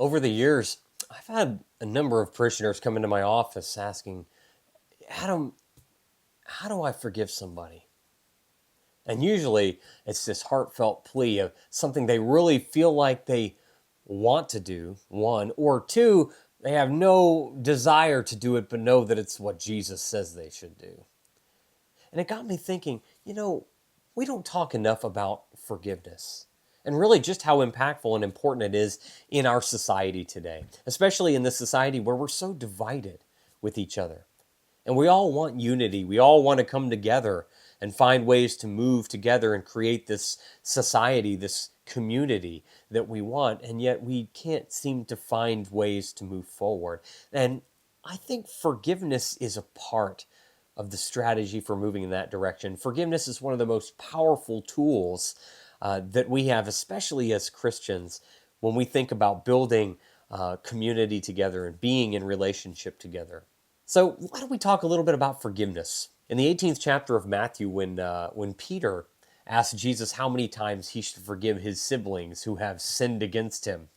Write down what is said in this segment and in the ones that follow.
Over the years, I've had a number of parishioners come into my office asking, Adam, how do I forgive somebody? And usually it's this heartfelt plea of something they really feel like they want to do, one, or two, they have no desire to do it, but know that it's what Jesus says they should do. And it got me thinking, we don't talk enough about forgiveness and really just how impactful and important it is in our society today, especially in this society where we're so divided with each other. And we all want unity. We all want to come together and find ways to move together and create this society, this community that we want. And yet we can't seem to find ways to move forward. And I think forgiveness is a part of the strategy for moving in that direction. Forgiveness is one of the most powerful tools that we have, especially as Christians, when we think about building community together and being in relationship together. So why don't we talk a little bit about forgiveness? In the 18th chapter of Matthew, when Peter asked Jesus how many times he should forgive his siblings who have sinned against him,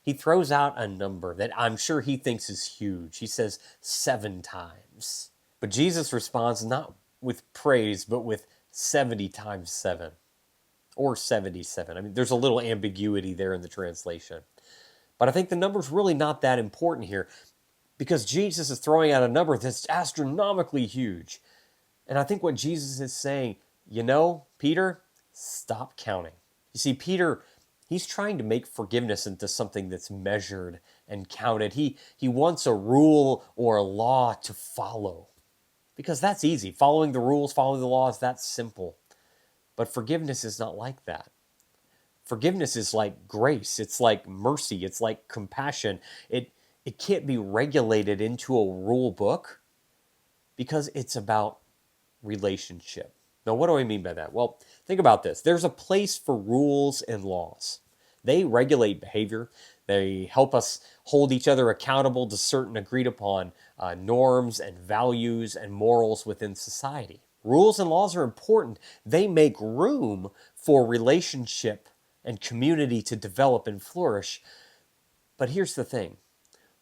he throws out a number that I'm sure he thinks is huge. He says 7 times. But Jesus responds not with praise, but with 70 times 7, or 77. I mean, there's a little ambiguity there in the translation. But I think the number's really not that important here, because Jesus is throwing out a number that's astronomically huge. And I think what Jesus is saying, Peter, stop counting. You see, Peter, he's trying to make forgiveness into something that's measured and counted. He wants a rule or a law to follow, because that's easy. Following the rules, following the laws, that's simple. But forgiveness is not like that. Forgiveness is like grace. It's like mercy. It's like compassion. It can't be regulated into a rule book because it's about relationship. Now, what do I mean by that? Well, think about this. There's a place for rules and laws. They regulate behavior. They help us hold each other accountable to certain agreed upon norms and values and morals within society. Rules and laws are important. They make room for relationship and community to develop and flourish. But here's the thing.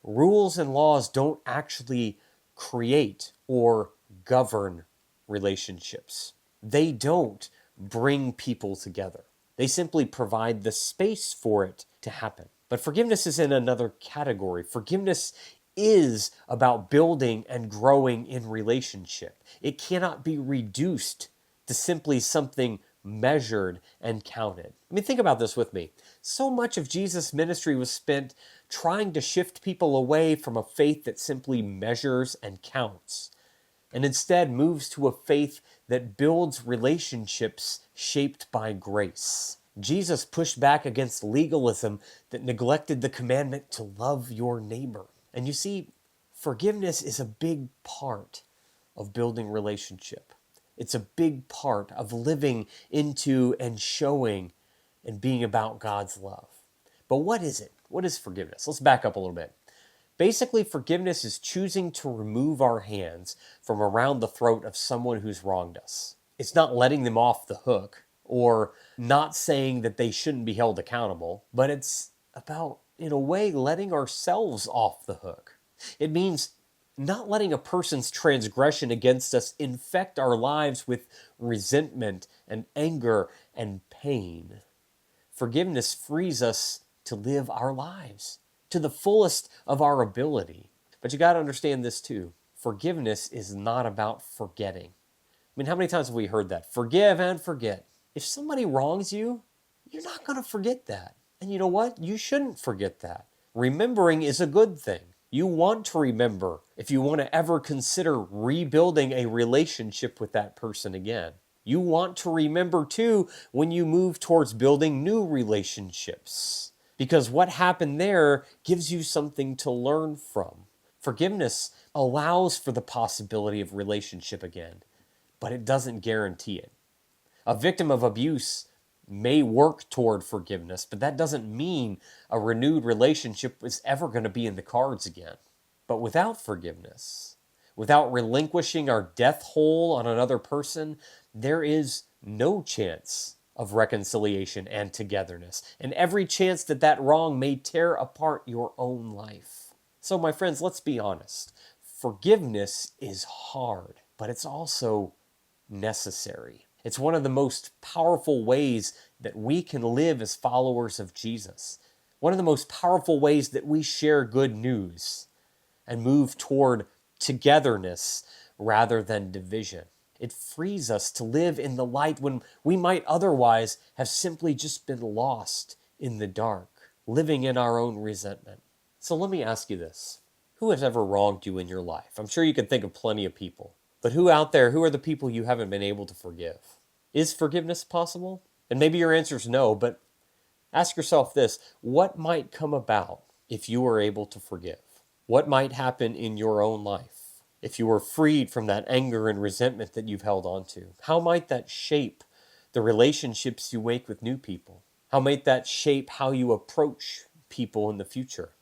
Rules and laws don't actually create or govern relationships. They don't bring people together. They simply provide the space for it to happen. But forgiveness is in another category. Forgiveness is about building and growing in relationship. It cannot be reduced to simply something measured and counted. I mean, think about this with me. So much of Jesus' ministry was spent trying to shift people away from a faith that simply measures and counts, and instead moves to a faith that builds relationships shaped by grace. Jesus pushed back against legalism that neglected the commandment to love your neighbor. And you see, forgiveness is a big part of building relationship. It's a big part of living into and showing and being about God's love. But what is it? What is forgiveness? Let's back up a little bit. Basically, forgiveness is choosing to remove our hands from around the throat of someone who's wronged us. It's not letting them off the hook or not saying that they shouldn't be held accountable, but it's about, in a way, letting ourselves off the hook. It means not letting a person's transgression against us infect our lives with resentment and anger and pain. Forgiveness frees us to live our lives to the fullest of our ability. But you got to understand this too. Forgiveness is not about forgetting. I mean, how many times have we heard that? Forgive and forget. If somebody wrongs you, you're not going to forget that. And you know what? You shouldn't forget that. Remembering is a good thing. You want to remember if you want to ever consider rebuilding a relationship with that person again. You want to remember too when you move towards building new relationships, because what happened there gives you something to learn from. Forgiveness allows for the possibility of relationship again, but it doesn't guarantee it. A victim of abuse may work toward forgiveness, but that doesn't mean a renewed relationship is ever going to be in the cards again. But without forgiveness, without relinquishing our death hold on another person, there is no chance of reconciliation and togetherness, and every chance that that wrong may tear apart your own life. So, my friends, let's be honest. Forgiveness is hard, but it's also necessary. It's one of the most powerful ways that we can live as followers of Jesus. One of the most powerful ways that we share good news and move toward togetherness rather than division. It frees us to live in the light when we might otherwise have simply just been lost in the dark, living in our own resentment. So let me ask you this. Who has ever wronged you in your life? I'm sure you can think of plenty of people. But who out there, who are the people you haven't been able to forgive? Is forgiveness possible? And maybe your answer is no, but ask yourself this. What might come about if you were able to forgive? What might happen in your own life if you were freed from that anger and resentment that you've held on to? How might that shape the relationships you make with new people? How might that shape how you approach people in the future?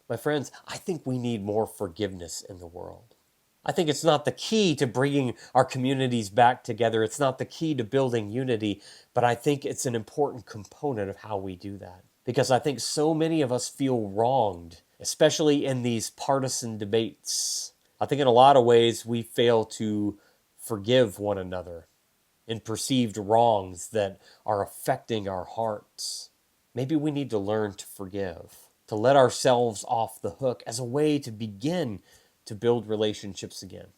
My friends, I think we need more forgiveness in the world. I think it's not the key to bringing our communities back together. It's not the key to building unity, but I think it's an important component of how we do that. Because I think so many of us feel wronged, especially in these partisan debates. I think in a lot of ways we fail to forgive one another in perceived wrongs that are affecting our hearts. Maybe we need to learn to forgive, to let ourselves off the hook as a way to begin to build relationships again.